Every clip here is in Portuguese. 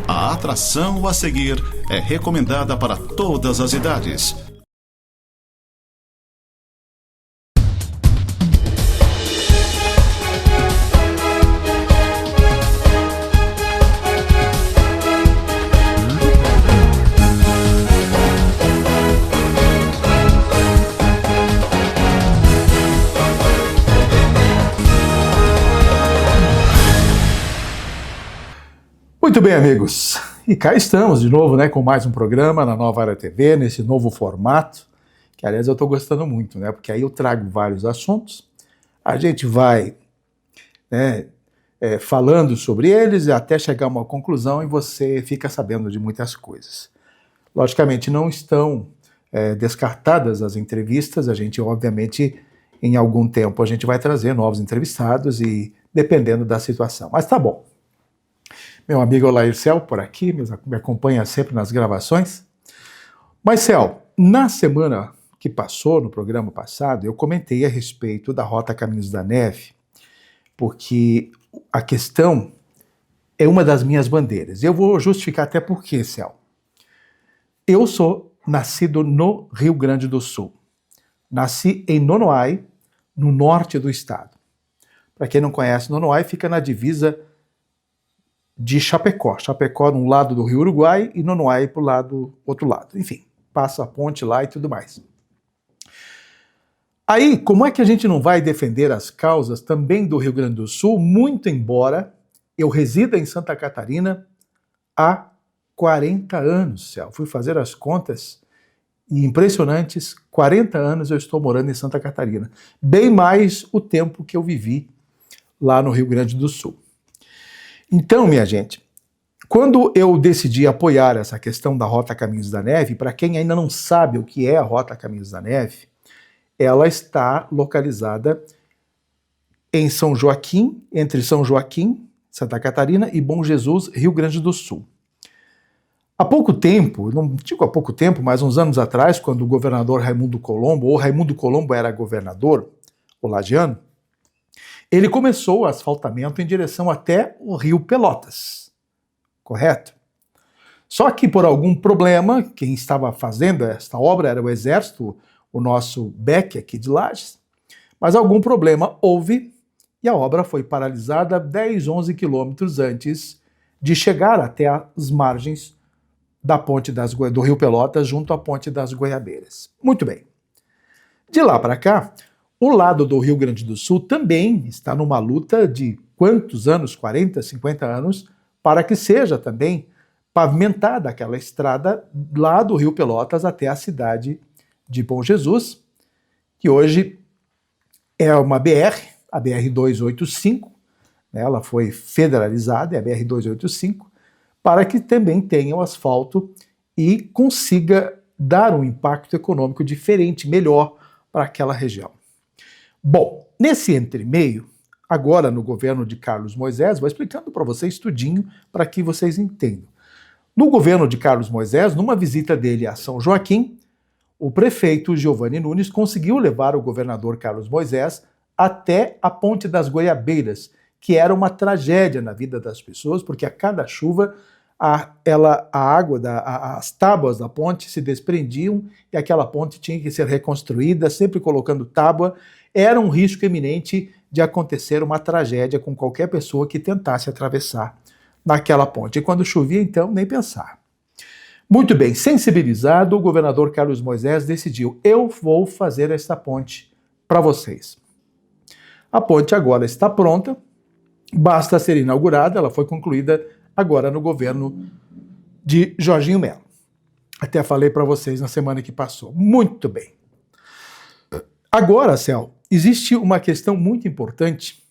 A atração a seguir é recomendada para todas as idades. Muito bem, amigos, e cá estamos de novo, com mais um programa na Nova Era TV, nesse novo formato, que aliás eu estou gostando muito, porque aí eu trago vários assuntos, a gente vai falando sobre eles até chegar a uma conclusão e você fica sabendo de muitas coisas. Logicamente não estão descartadas as entrevistas, a gente obviamente em algum tempo a gente vai trazer novos entrevistados e dependendo da situação, mas tá bom. Meu amigo Laírcel por aqui, me acompanha sempre nas gravações. Mas, Cel, na semana que passou, no programa passado, eu comentei a respeito da Rota Caminhos da Neve, porque a questão é uma das minhas bandeiras. Eu vou justificar até por quê, Cel. Eu sou nascido no Rio Grande do Sul. Nasci em Nonoai, no norte do estado. Para quem não conhece, Nonoai fica na divisa de Chapecó. Chapecó de um lado do Rio Uruguai e Nonoai para o outro lado. Enfim, passa a ponte lá e tudo mais. Aí, como é que a gente não vai defender as causas também do Rio Grande do Sul, muito embora eu resida em Santa Catarina há 40 anos, Céu. Fui fazer as contas e impressionantes, 40 anos eu estou morando em Santa Catarina. Bem mais o tempo que eu vivi lá no Rio Grande do Sul. Então, minha gente, quando eu decidi apoiar essa questão da Rota Caminhos da Neve, para quem ainda não sabe o que é a Rota Caminhos da Neve, ela está localizada em São Joaquim, entre São Joaquim, Santa Catarina, e Bom Jesus, Rio Grande do Sul. Há pouco tempo, não digo há pouco tempo, mas uns anos atrás, quando o governador Raimundo Colombo era governador, o lagiano, ele começou o asfaltamento em direção até o Rio Pelotas, correto? Só que por algum problema, quem estava fazendo esta obra era o Exército, o nosso BEC aqui de Lages, mas algum problema houve e a obra foi paralisada 10, 11 quilômetros antes de chegar até as margens da ponte do Rio Pelotas, junto à Ponte das Goiabeiras. Muito bem. De lá para cá, o lado do Rio Grande do Sul também está numa luta de quantos anos, 40, 50 anos, para que seja também pavimentada aquela estrada lá do Rio Pelotas até a cidade de Bom Jesus, que hoje é uma BR, a BR-285, ela foi federalizada, é a BR-285, para que também tenha o asfalto e consiga dar um impacto econômico diferente, melhor para aquela região. Bom, nesse entremeio, agora no governo de Carlos Moisés, vou explicando para vocês tudinho para que vocês entendam. No governo de Carlos Moisés, numa visita dele a São Joaquim, o prefeito Giovanni Nunes conseguiu levar o governador Carlos Moisés até a Ponte das Goiabeiras, que era uma tragédia na vida das pessoas, porque a cada chuva as tábuas da ponte se desprendiam e aquela ponte tinha que ser reconstruída, sempre colocando tábua. Era um risco iminente de acontecer uma tragédia com qualquer pessoa que tentasse atravessar naquela ponte. E quando chovia, então, nem pensar. Muito bem, sensibilizado, o governador Carlos Moisés decidiu: eu vou fazer esta ponte para vocês. A ponte agora está pronta, basta ser inaugurada, ela foi concluída agora no governo de Jorginho Melo. Até falei para vocês na semana que passou. Muito bem. Agora, Céu, existe uma questão muito importante,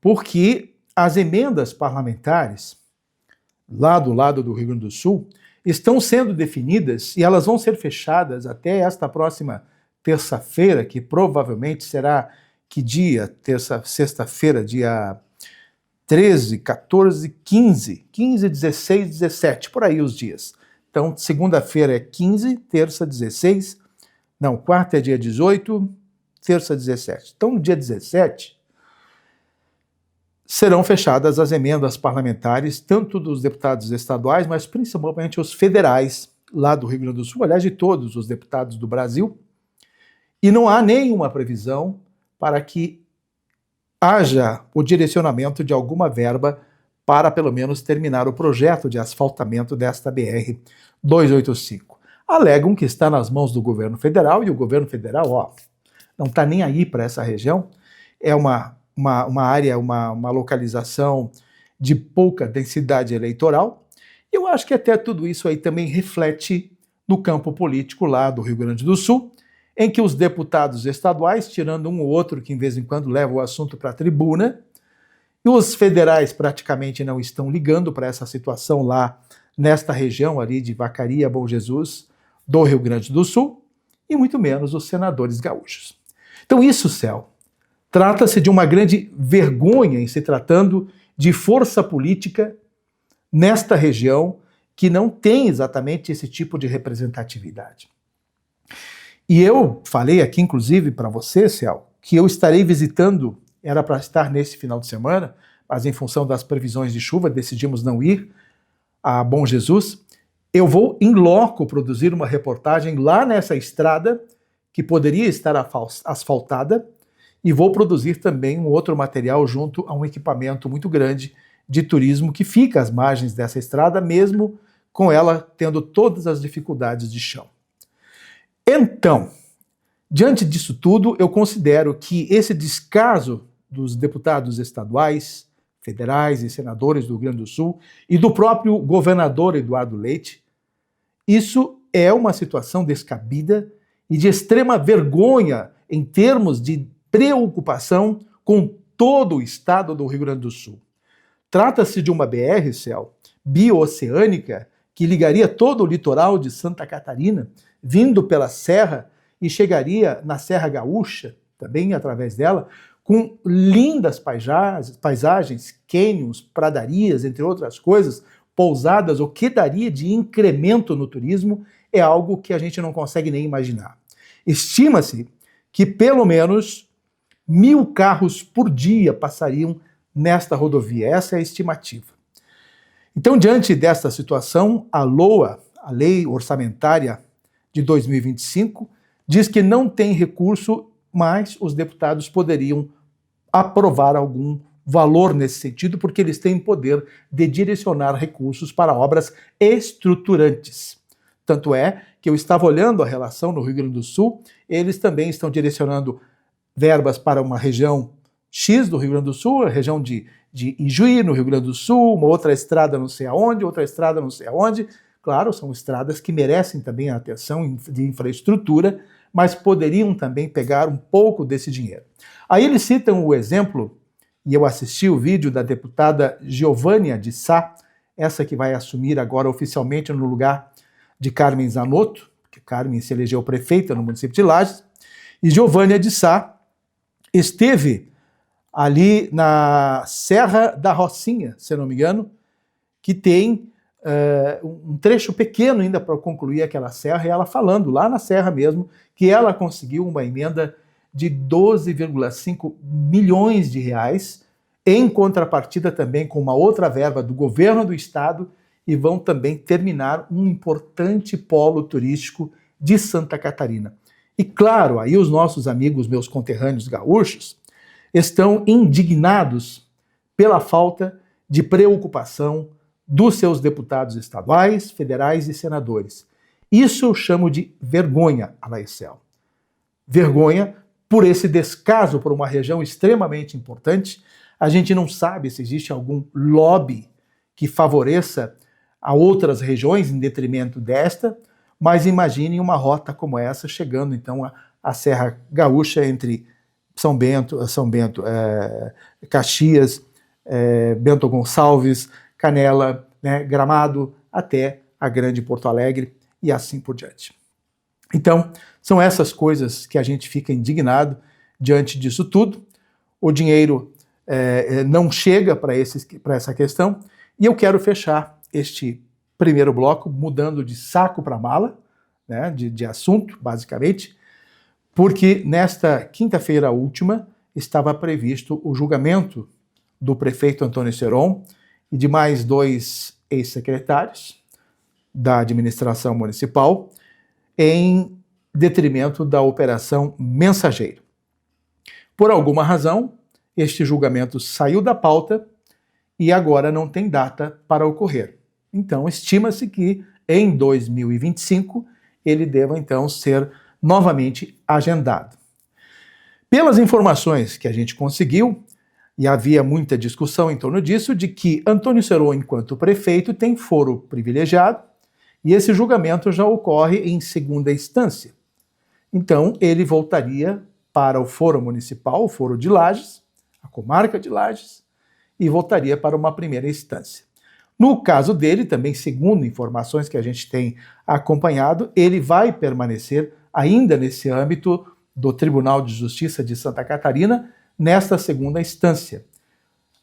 porque as emendas parlamentares, lá do lado do Rio Grande do Sul, estão sendo definidas e elas vão ser fechadas até esta próxima terça-feira, que provavelmente será que dia? Sexta-feira, dia 13, 14, 15, 16, 17, por aí os dias. Então, segunda-feira é 15, terça 16, não, quarta é dia 18, terça 17. Então, no dia 17, serão fechadas as emendas parlamentares, tanto dos deputados estaduais, mas principalmente os federais lá do Rio Grande do Sul, aliás, de todos os deputados do Brasil, e não há nenhuma previsão para que haja o direcionamento de alguma verba para, pelo menos, terminar o projeto de asfaltamento desta BR-285. Alegam que está nas mãos do governo federal, e o governo federal, não está nem aí para essa região. É uma área, uma localização de pouca densidade eleitoral. E eu acho que até tudo isso aí também reflete no campo político lá do Rio Grande do Sul, em que os deputados estaduais, tirando um ou outro que de vez em quando leva o assunto para a tribuna, e os federais praticamente não estão ligando para essa situação lá nesta região ali de Vacaria, Bom Jesus, do Rio Grande do Sul, e muito menos os senadores gaúchos. Então isso, Céu, trata-se de uma grande vergonha em se tratando de força política nesta região que não tem exatamente esse tipo de representatividade. E eu falei aqui, inclusive, para você, Céu, que eu estarei visitando, era para estar nesse final de semana, mas em função das previsões de chuva decidimos não ir a Bom Jesus. Eu vou, em loco, produzir uma reportagem lá nessa estrada, que poderia estar asfaltada, e vou produzir também um outro material junto a um equipamento muito grande de turismo que fica às margens dessa estrada, mesmo com ela tendo todas as dificuldades de chão. Então, diante disso tudo, eu considero que esse descaso dos deputados estaduais, federais e senadores do Rio Grande do Sul e do próprio governador Eduardo Leite, isso é uma situação descabida e de extrema vergonha em termos de preocupação com todo o estado do Rio Grande do Sul. Trata-se de uma BR, Céu, bioceânica, que ligaria todo o litoral de Santa Catarina, vindo pela serra e chegaria na Serra Gaúcha, também através dela, com lindas paisagens, cânions, pradarias, entre outras coisas, pousadas, o que daria de incremento no turismo é algo que a gente não consegue nem imaginar. Estima-se que pelo menos 1.000 carros por dia passariam nesta rodovia, essa é a estimativa. Então, diante desta situação, a LOA, a Lei Orçamentária de 2025, diz que não tem recurso, mas os deputados poderiam aprovar algum valor nesse sentido, porque eles têm poder de direcionar recursos para obras estruturantes. Tanto é que eu estava olhando a relação no Rio Grande do Sul, eles também estão direcionando verbas para uma região X do Rio Grande do Sul, a região de Ijuí, no Rio Grande do Sul, uma outra estrada não sei aonde, outra estrada não sei aonde. Claro, são estradas que merecem também a atenção de infraestrutura, mas poderiam também pegar um pouco desse dinheiro. Aí eles citam o exemplo, e eu assisti o vídeo da deputada Giovânia de Sá, essa que vai assumir agora oficialmente no lugar de Carmen Zanotto, porque Carmen se elegeu prefeita no município de Lages, e Giovânia de Sá esteve ali na Serra da Rocinha, se não me engano, que tem um trecho pequeno ainda para concluir aquela serra, e ela falando lá na serra mesmo, que ela conseguiu uma emenda de 12,5 milhões de reais, em contrapartida também com uma outra verba do governo do estado, e vão também terminar um importante polo turístico de Santa Catarina. E claro, aí os nossos amigos, meus conterrâneos gaúchos, estão indignados pela falta de preocupação dos seus deputados estaduais, federais e senadores. Isso eu chamo de vergonha, Alaicel. Vergonha por esse descaso por uma região extremamente importante. A gente não sabe se existe algum lobby que favoreça a outras regiões em detrimento desta, mas imagine uma rota como essa chegando então à Serra Gaúcha entre São Bento, Caxias, Bento Gonçalves, Canela, Gramado, até a grande Porto Alegre e assim por diante. Então, são essas coisas que a gente fica indignado diante disso tudo. O dinheiro não chega para essa questão, e eu quero fechar este primeiro bloco mudando de saco para mala, de assunto, basicamente, porque nesta quinta-feira última estava previsto o julgamento do prefeito Antônio Seron e de mais 2 ex-secretários da administração municipal, em detrimento da Operação Mensageiro. Por alguma razão, este julgamento saiu da pauta e agora não tem data para ocorrer. Então, estima-se que em 2025 ele deva então ser novamente agendado. Pelas informações que a gente conseguiu, e havia muita discussão em torno disso, de que Antônio Seron, enquanto prefeito, tem foro privilegiado e esse julgamento já ocorre em segunda instância. Então, ele voltaria para o foro municipal, o foro de Lages, a comarca de Lages, e voltaria para uma primeira instância. No caso dele, também segundo informações que a gente tem acompanhado, ele vai permanecer ainda nesse âmbito do Tribunal de Justiça de Santa Catarina, nesta segunda instância.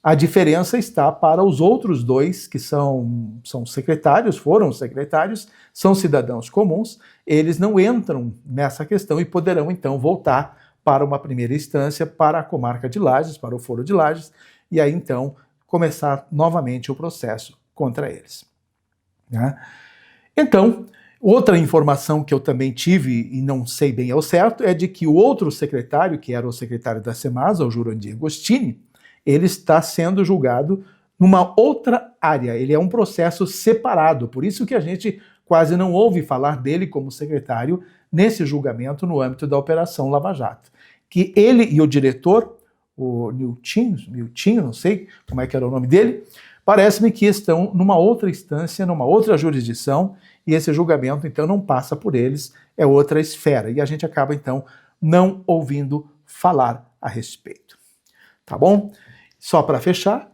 A diferença está para os outros 2 que são secretários, foram secretários, são cidadãos comuns, eles não entram nessa questão e poderão então voltar para uma primeira instância, para a comarca de Lages, para o foro de Lages, e aí então começar novamente o processo contra eles. Né? Então, outra informação que eu também tive, e não sei bem ao certo, é de que o outro secretário, que era o secretário da Semasa, o Jurandir Agostini, ele está sendo julgado numa outra área, ele é um processo separado, por isso que a gente quase não ouve falar dele como secretário nesse julgamento no âmbito da Operação Lava Jato. Que ele e o diretor, o Miltinho, não sei como é que era o nome dele, parece-me que estão numa outra instância, numa outra jurisdição, e esse julgamento, então, não passa por eles, é outra esfera, e a gente acaba, então, não ouvindo falar a respeito. Tá bom? Só para fechar,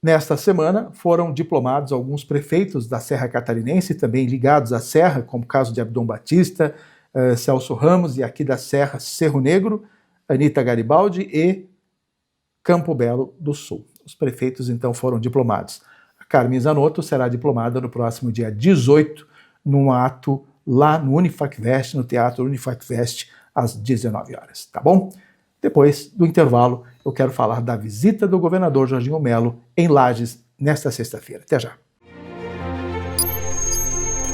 nesta semana foram diplomados alguns prefeitos da Serra Catarinense, também ligados à Serra, como o caso de Abdon Batista, Celso Ramos, e aqui da Serra, Cerro Negro, Anita Garibaldi e Campo Belo do Sul. Os prefeitos, então, foram diplomados. A Carmen Zanotto será diplomada no próximo dia 18, num ato lá no Unifacvest, no Teatro Unifacvest, às 19 horas, tá bom? Depois do intervalo, eu quero falar da visita do governador Jorginho Melo em Lages nesta sexta-feira. Até já.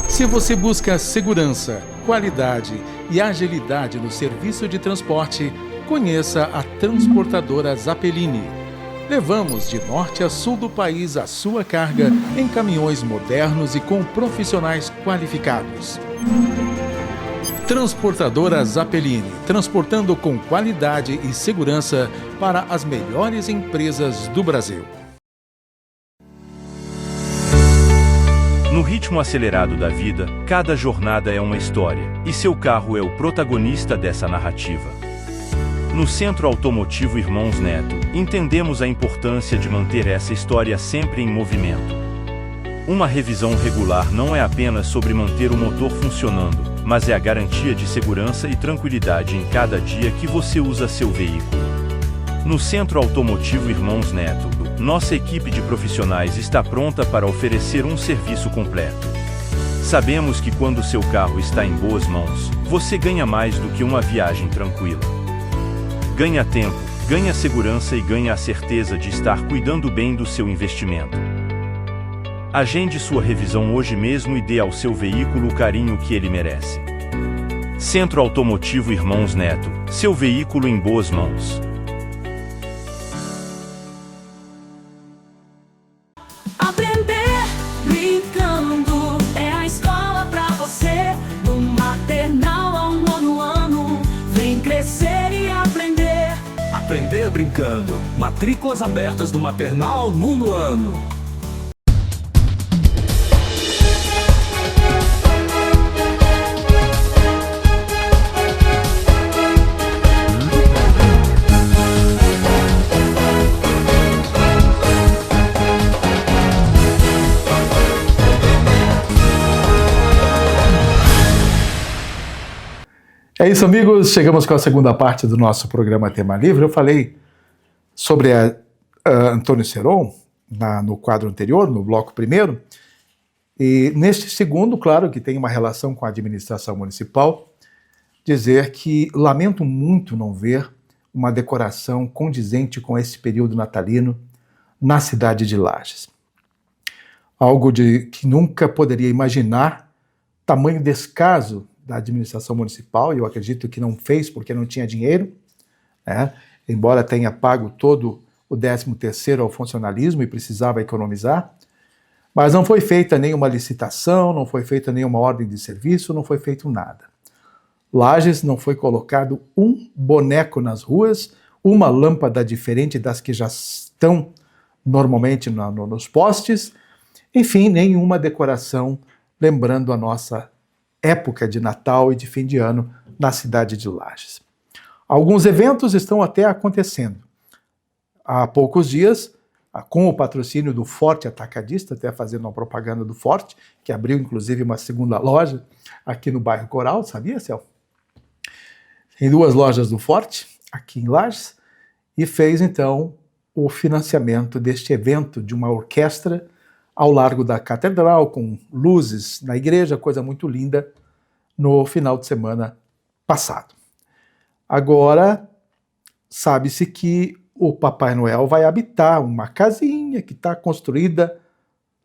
Se você busca segurança, qualidade e agilidade no serviço de transporte, conheça a transportadora Zappellini. Levamos de norte a sul do país a sua carga em caminhões modernos e com profissionais qualificados. Transportadora Zappellini, transportando com qualidade e segurança para as melhores empresas do Brasil. No ritmo acelerado da vida, cada jornada é uma história, e seu carro é o protagonista dessa narrativa. No Centro Automotivo Irmãos Neto, entendemos a importância de manter essa história sempre em movimento. Uma revisão regular não é apenas sobre manter o motor funcionando, mas é a garantia de segurança e tranquilidade em cada dia que você usa seu veículo. No Centro Automotivo Irmãos Neto, nossa equipe de profissionais está pronta para oferecer um serviço completo. Sabemos que quando seu carro está em boas mãos, você ganha mais do que uma viagem tranquila. Ganha tempo, ganha segurança e ganha a certeza de estar cuidando bem do seu investimento. Agende sua revisão hoje mesmo e dê ao seu veículo o carinho que ele merece. Centro Automotivo Irmãos Neto, seu veículo em boas mãos. Aprender brincando é a escola pra você. Do maternal ao nono ano, vem crescer e aprender. Aprender brincando. Matrículas abertas do maternal ao nono ano. É isso, amigos. Chegamos com a segunda parte do nosso programa Tema Livre. Eu falei sobre Antônio Seron no quadro anterior, no bloco primeiro. E neste segundo, claro que tem uma relação com a administração municipal, dizer que lamento muito não ver uma decoração condizente com esse período natalino, na cidade de Lages. Algo que nunca poderia imaginar, tamanho descaso da administração municipal, e eu acredito que não fez porque não tinha dinheiro, né? Embora tenha pago todo o 13º ao funcionalismo e precisava economizar, mas não foi feita nenhuma licitação, não foi feita nenhuma ordem de serviço, não foi feito nada. Lages não foi colocado um boneco nas ruas, uma lâmpada diferente das que já estão normalmente nos postes, enfim, nenhuma decoração lembrando a nossa época de Natal e de fim de ano na cidade de Lages. Alguns eventos estão até acontecendo. Há poucos dias, com o patrocínio do Forte Atacadista, até fazendo uma propaganda do Forte, que abriu inclusive uma segunda loja aqui no bairro Coral, sabia, Céu? Tem 2 lojas do Forte, aqui em Lages, e fez então o financiamento deste evento de uma orquestra ao largo da Catedral, com luzes na igreja, coisa muito linda, no final de semana passado. Agora, sabe-se que o Papai Noel vai habitar uma casinha que está construída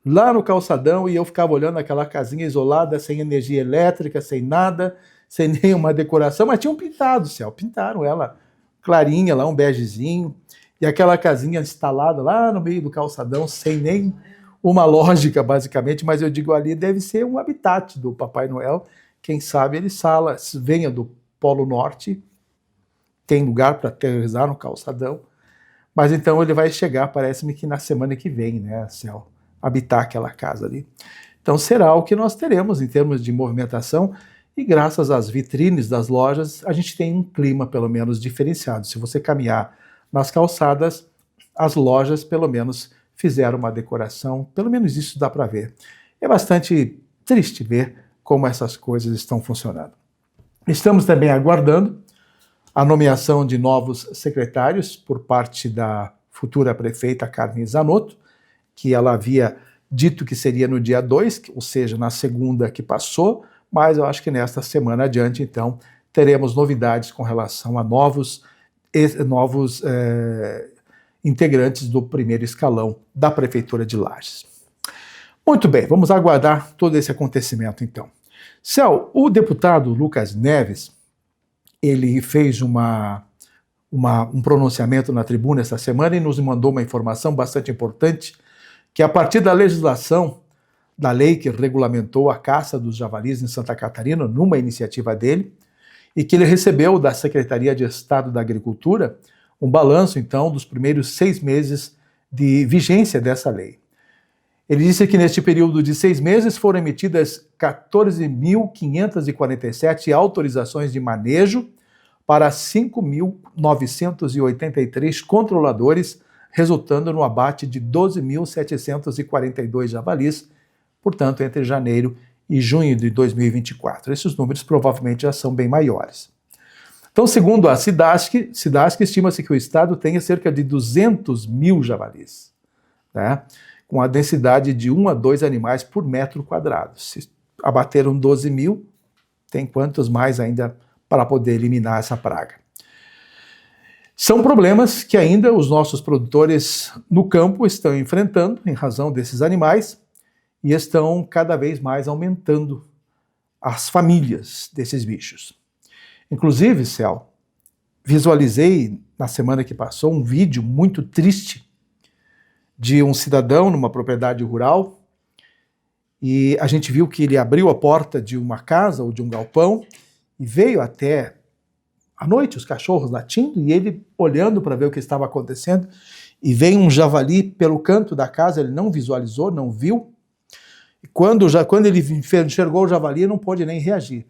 lá no calçadão, e eu ficava olhando aquela casinha isolada, sem energia elétrica, sem nada, sem nenhuma decoração, mas tinham pintado, Céu, pintaram ela clarinha lá, um begezinho, e aquela casinha instalada lá no meio do calçadão, sem nem uma lógica, basicamente, mas eu digo, ali deve ser um habitat do Papai Noel. Quem sabe ele venha do Polo Norte, tem lugar para aterrissar no calçadão, mas então ele vai chegar, parece-me que na semana que vem, né, Céu, habitar aquela casa ali. Então será o que nós teremos em termos de movimentação, e graças às vitrines das lojas, a gente tem um clima pelo menos diferenciado. Se você caminhar nas calçadas, as lojas pelo menos fizeram uma decoração, pelo menos isso dá para ver. É bastante triste ver como essas coisas estão funcionando. Estamos também aguardando a nomeação de novos secretários por parte da futura prefeita Carmen Zanotto, que ela havia dito que seria no dia 2, ou seja, na segunda que passou, mas eu acho que nesta semana adiante, então, teremos novidades com relação a novos integrantes do primeiro escalão da Prefeitura de Lages. Muito bem, vamos aguardar todo esse acontecimento, então. Céu, o deputado Lucas Neves, ele fez um pronunciamento na tribuna essa semana e nos mandou uma informação bastante importante, que a partir da legislação, da lei que regulamentou a caça dos javalis em Santa Catarina, numa iniciativa dele, e que ele recebeu da Secretaria de Estado da Agricultura um balanço, então, dos primeiros 6 meses de vigência dessa lei. Ele disse que neste período de 6 meses foram emitidas 14.547 autorizações de manejo para 5.983 controladores, resultando no abate de 12.742 javalis, portanto, entre janeiro e junho de 2024. Esses números provavelmente já são bem maiores. Então, segundo a SIDASC, estima-se que o estado tenha cerca de 200 mil javalis, né? Com a densidade de 1 a 2 animais por metro quadrado. Se abateram 12 mil, tem quantos mais ainda para poder eliminar essa praga? São problemas que ainda os nossos produtores no campo estão enfrentando em razão desses animais e estão cada vez mais aumentando as famílias desses bichos. Inclusive, Céu, visualizei na semana que passou um vídeo muito triste de um cidadão numa propriedade rural, e a gente viu que ele abriu a porta de uma casa ou de um galpão e veio até à noite os cachorros latindo e ele olhando para ver o que estava acontecendo, e veio um javali pelo canto da casa, ele não visualizou, não viu, e quando ele enxergou o javali, não pôde nem reagir.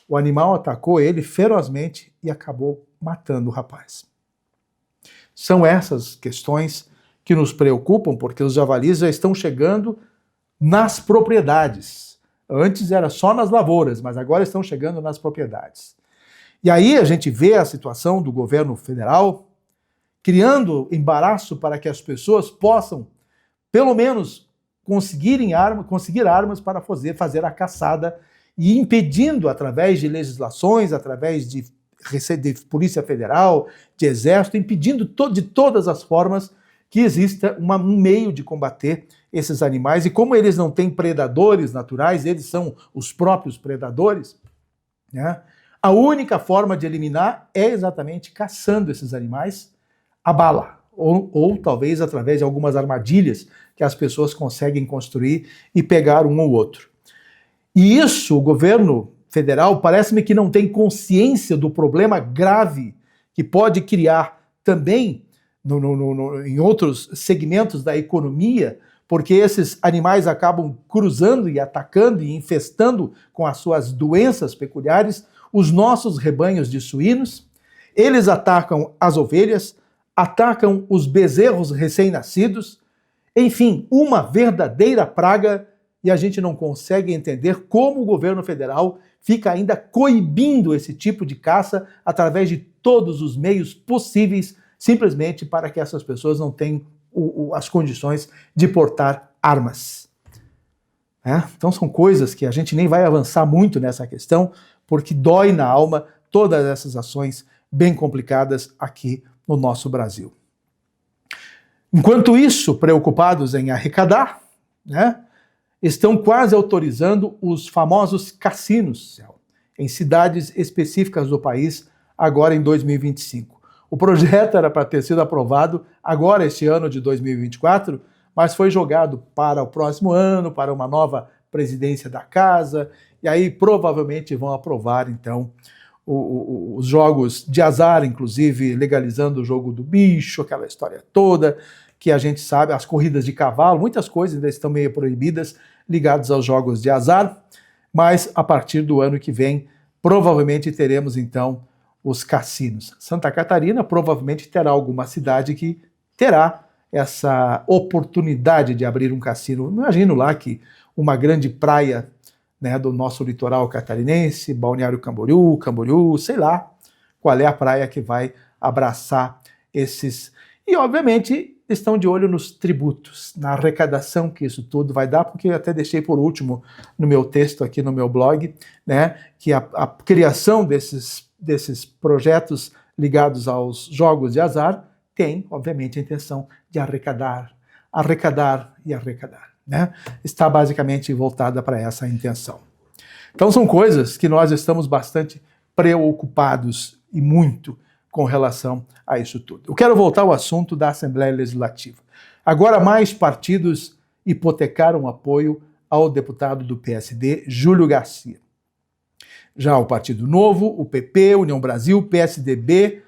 O animal atacou ele ferozmente e acabou matando o rapaz. São essas questões que nos preocupam, porque os javalis já estão chegando nas propriedades. Antes era só nas lavouras, mas agora estão chegando nas propriedades. E aí a gente vê a situação do governo federal criando embaraço para que as pessoas possam, pelo menos, conseguir armas para fazer a caçada e impedindo, através de legislações, através de Polícia Federal, de Exército, impedindo de todas as formas que exista um meio de combater esses animais, e como eles não têm predadores naturais, eles são os próprios predadores, né? A única forma de eliminar é exatamente caçando esses animais à bala, ou talvez através de algumas armadilhas que as pessoas conseguem construir e pegar um ou outro. E isso, o governo federal, parece-me que não tem consciência do problema grave que pode criar também em outros segmentos da economia, porque esses animais acabam cruzando e atacando e infestando com as suas doenças peculiares os nossos rebanhos de suínos. Eles atacam as ovelhas, atacam os bezerros recém-nascidos, enfim, uma verdadeira praga, e a gente não consegue entender como o governo federal fica ainda coibindo esse tipo de caça através de todos os meios possíveis, simplesmente para que essas pessoas não tenham as condições de portar armas. Então são coisas que a gente nem vai avançar muito nessa questão, porque dói na alma todas essas ações bem complicadas aqui no nosso Brasil. Enquanto isso, preocupados em arrecadar, estão quase autorizando os famosos cassinos em cidades específicas do país, agora em 2025. O projeto era para ter sido aprovado agora, este ano de 2024, mas foi jogado para o próximo ano, para uma nova presidência da casa, e aí provavelmente vão aprovar, então, os jogos de azar, inclusive legalizando o jogo do bicho, aquela história toda, que a gente sabe, as corridas de cavalo, muitas coisas ainda estão meio proibidas ligadas aos jogos de azar, mas a partir do ano que vem, provavelmente teremos, então, os cassinos. Santa Catarina provavelmente terá alguma cidade que terá essa oportunidade de abrir um cassino. Imagino lá que uma grande praia, do nosso litoral catarinense, Balneário Camboriú, sei lá qual é a praia que vai abraçar esses. E, obviamente, estão de olho nos tributos, na arrecadação que isso tudo vai dar, porque eu até deixei por último no meu texto aqui no meu blog, que a criação desses projetos ligados aos jogos de azar tem, obviamente, a intenção de arrecadar. Está basicamente voltada para essa intenção. Então são coisas que nós estamos bastante preocupados e muito com relação a isso tudo. Eu quero voltar ao assunto da Assembleia Legislativa. Agora mais partidos hipotecaram apoio ao deputado do PSD, Júlio Garcia. Já o Partido Novo, o PP, União Brasil, PSDB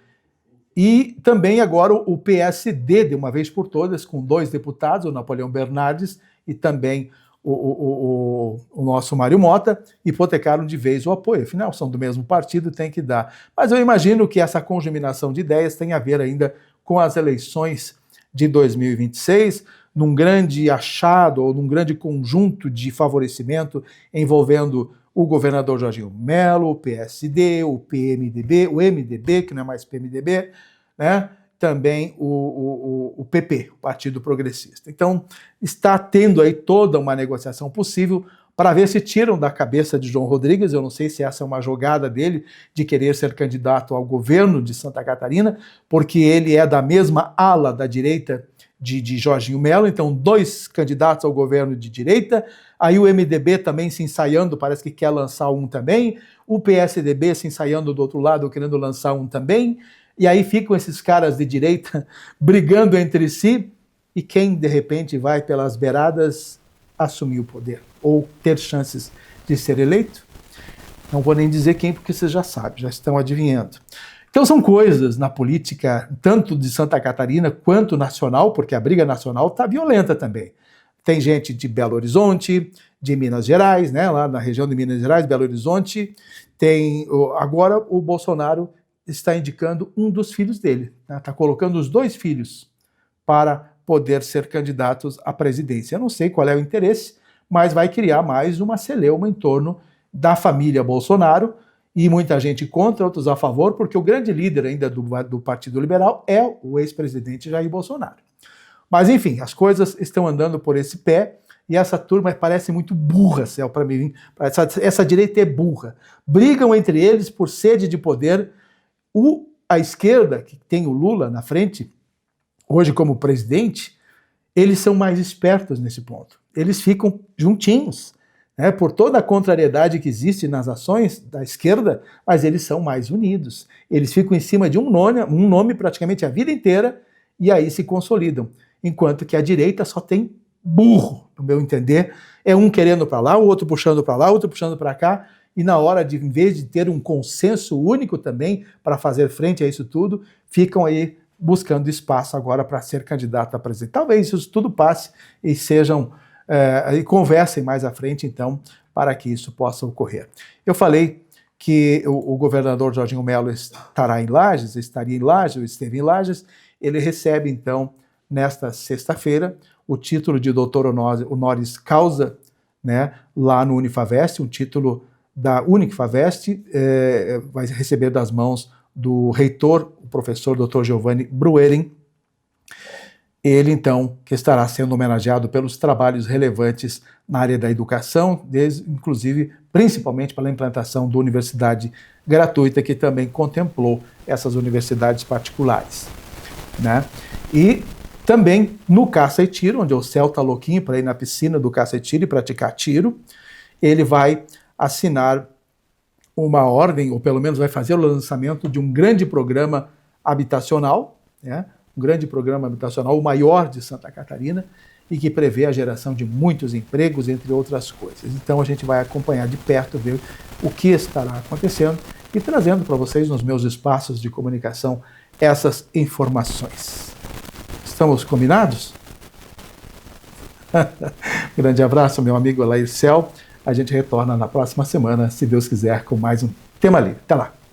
e também agora o PSD, de uma vez por todas, com 2 deputados, o Napoleão Bernardes e também o nosso Mário Mota, hipotecaram de vez o apoio. Afinal, são do mesmo partido, tem que dar. Mas eu imagino que essa conjuminação de ideias tem a ver ainda com as eleições de 2026, num grande achado ou num grande conjunto de favorecimento envolvendo o governador Jorginho Melo, o PSD, o PMDB, o MDB, que não é mais PMDB, também o PP, o Partido Progressista. Então, está tendo aí toda uma negociação possível para ver se tiram da cabeça de João Rodrigues. Eu não sei se essa é uma jogada dele de querer ser candidato ao governo de Santa Catarina, porque ele é da mesma ala da direita de Jorginho Melo, então 2 candidatos ao governo de direita, aí o MDB também se ensaiando, parece que quer lançar um também, o PSDB se ensaiando do outro lado, querendo lançar um também, e aí ficam esses caras de direita brigando entre si, e quem de repente vai pelas beiradas assumir o poder, ou ter chances de ser eleito? Não vou nem dizer quem, porque vocês já sabem, já estão adivinhando. Então são coisas na política, tanto de Santa Catarina quanto nacional, porque a briga nacional está violenta também. Tem gente de Belo Horizonte, de Minas Gerais, lá na região de Minas Gerais, Belo Horizonte, agora o Bolsonaro está indicando um dos filhos dele, está colocando os 2 filhos para poder ser candidatos à presidência. Eu não sei qual é o interesse, mas vai criar mais uma celeuma em torno da família Bolsonaro, e muita gente contra, outros a favor, porque o grande líder ainda do Partido Liberal é o ex-presidente Jair Bolsonaro. Mas, enfim, as coisas estão andando por esse pé, e essa turma parece muito burra, Céu, para mim. Essa direita é burra. Brigam entre eles por sede de poder. A esquerda, que tem o Lula na frente, hoje como presidente, eles são mais espertos nesse ponto. Eles ficam juntinhos, né, por toda a contrariedade que existe nas ações da esquerda, mas eles são mais unidos. Eles ficam em cima de um nome praticamente a vida inteira e aí se consolidam. Enquanto que a direita só tem burro, no meu entender. É um querendo para lá, o outro puxando para lá, o outro puxando para cá, e na hora de, em vez de ter um consenso único também para fazer frente a isso tudo, ficam aí buscando espaço agora para ser candidato a presidente. Talvez isso tudo passe e sejam e conversem mais à frente, então, para que isso possa ocorrer. Eu falei que o governador Jorginho Melo estaria em Lages, esteve em Lages. Ele recebe, então, nesta sexta-feira, o título de doutor honoris causa, né, lá no Unifavest, um título da Unifavest, vai receber das mãos do reitor, o professor Dr. Giovanni Bruerin. Ele, então, que estará sendo homenageado pelos trabalhos relevantes na área da educação, inclusive, principalmente pela implantação da universidade gratuita, que também contemplou essas universidades particulares, né? E também no caça e tiro, onde o Céu está louquinho para ir na piscina do caça e tiro e praticar tiro, ele vai assinar uma ordem, ou pelo menos vai fazer o lançamento de um grande programa habitacional, né? Um grande programa habitacional, o maior de Santa Catarina, e que prevê a geração de muitos empregos, entre outras coisas. Então a gente vai acompanhar de perto, ver o que estará acontecendo e trazendo para vocês nos meus espaços de comunicação essas informações. Estamos combinados? Grande abraço, meu amigo Laírcel. A gente retorna na próxima semana, se Deus quiser, com mais um Tema Livre. Até lá!